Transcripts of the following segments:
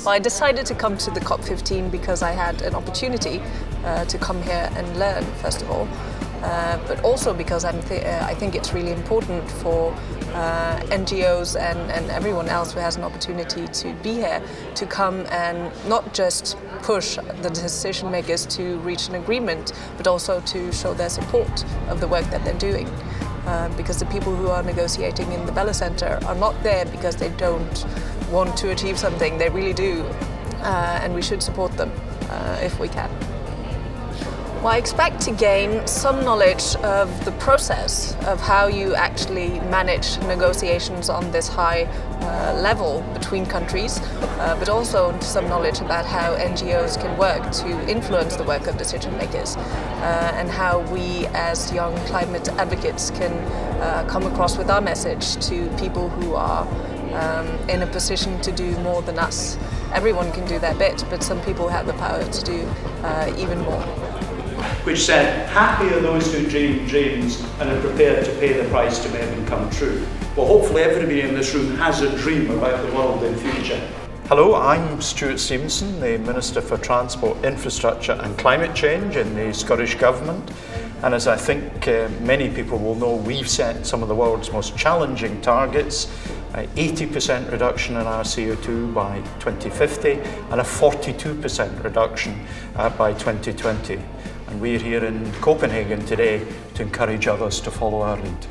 Well, I decided to come to the COP15 because I had an opportunity to come here and learn, first of all, but also because I think it's really important for NGOs and everyone else who has an opportunity to be here to come and not just push the decision makers to reach an agreement, but also to show their support of the work that they're doing. Because the people who are negotiating in the Bella Center are not there because they don't want to achieve something. They really do, and we should support them if we can. Well, I expect to gain some knowledge of the process of how you actually manage negotiations on this high level between countries, but also some knowledge about how NGOs can work to influence the work of decision makers, and how we as young climate advocates can come across with our message to people who are in a position to do more than us. Everyone can do their bit, but some people have the power to do even more. Which said, happy are those who dream dreams and are prepared to pay the price to make them come true. Well, hopefully everybody in this room has a dream about the world in future. Hello, I'm Stuart Stevenson, the Minister for Transport, Infrastructure and Climate Change in the Scottish Government. And as I think many people will know, we've set some of the world's most challenging targets, 80% reduction in our CO2 by 2050 and a 42% reduction by 2020. And we're here in Copenhagen today to encourage others to follow our lead.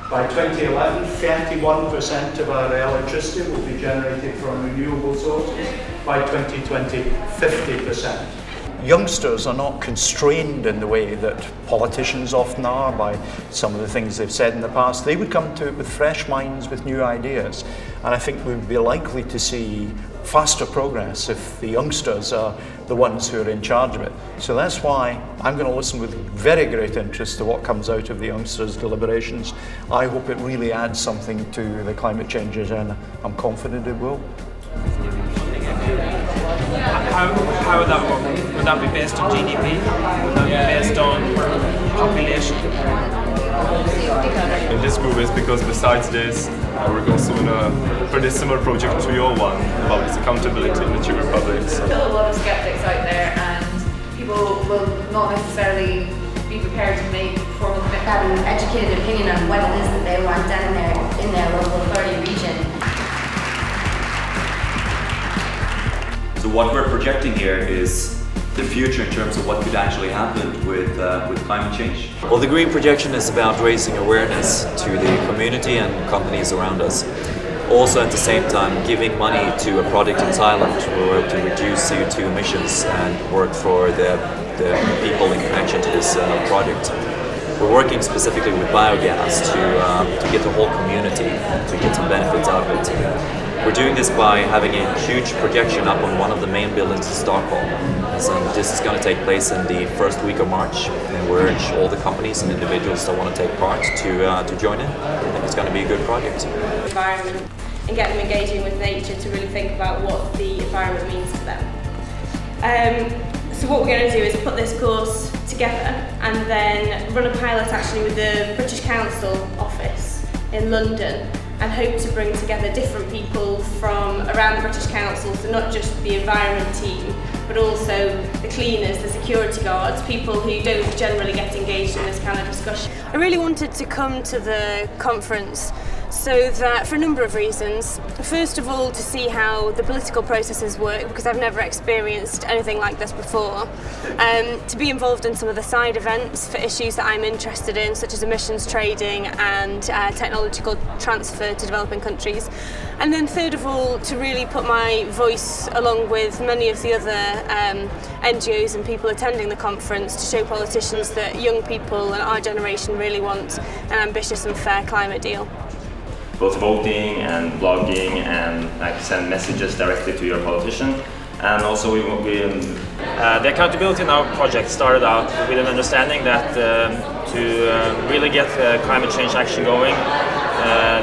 By 2011, 31% of our electricity will be generated from renewable sources. By 2020, 50%. Youngsters are not constrained in the way that politicians often are by some of the things they've said in the past. They would come to it with fresh minds, with new ideas. And I think we'd be likely to see faster progress if the youngsters are the ones who are in charge of it. So that's why I'm going to listen with very great interest to what comes out of the youngsters' deliberations. I hope it really adds something to the climate change agenda. I'm confident it will. How would that work? Would that be based on GDP? Would that be based on population? And this group is because besides this, we're also in a pretty similar project to your one about this accountability in the Czech Republic. There's still a lot of skeptics out there, and people will not necessarily be prepared to make formal commitments. Have an educated opinion on what it is that they want done in their local authority region. So what we're projecting here is the future in terms of what could actually happen with climate change. Well, the green projection is about raising awareness to the community and companies around us. Also at the same time giving money to a project in Thailand to reduce CO2 emissions and work for the people in connection to this project. We're working specifically with biogas to get the whole community to get some benefits out of it. We're doing this by having a huge projection up on one of the main buildings in Stockholm. So this is going to take place in the first week of March, and we urge all the companies and individuals that want to take part to join in. I think it's going to be a good project. Environment and get them engaging with nature to really think about what the environment means to them. So what we're going to do is put this course together and then run a pilot actually with the British Council office in London, and hope to bring together different people from around the British Council, so not just the environment team, but also the cleaners, the security guards, people who don't generally get engaged in this kind of discussion. I really wanted to come to the conference so that, for a number of reasons. First of all, to see how the political processes work, because I've never experienced anything like this before. To be involved in some of the side events for issues that I'm interested in, such as emissions trading and technological transfer to developing countries. And then third of all, to really put my voice along with many of the other NGOs and people attending the conference to show politicians that young people and our generation really want an ambitious and fair climate deal. Both voting and blogging and send messages directly to your politician. And also the accountability in our project started out with an understanding that to really get climate change action going,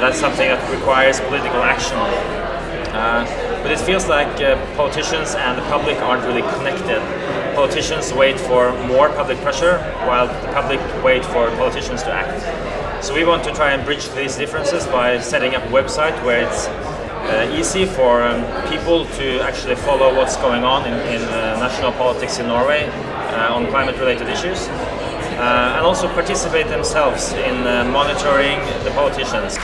that's something that requires political action. But it feels like politicians and the public aren't really connected. Politicians wait for more public pressure, while the public wait for politicians to act. So we want to try and bridge these differences by setting up a website where it's easy for people to actually follow what's going on in national politics in Norway on climate-related issues, and also participate themselves in monitoring the politicians.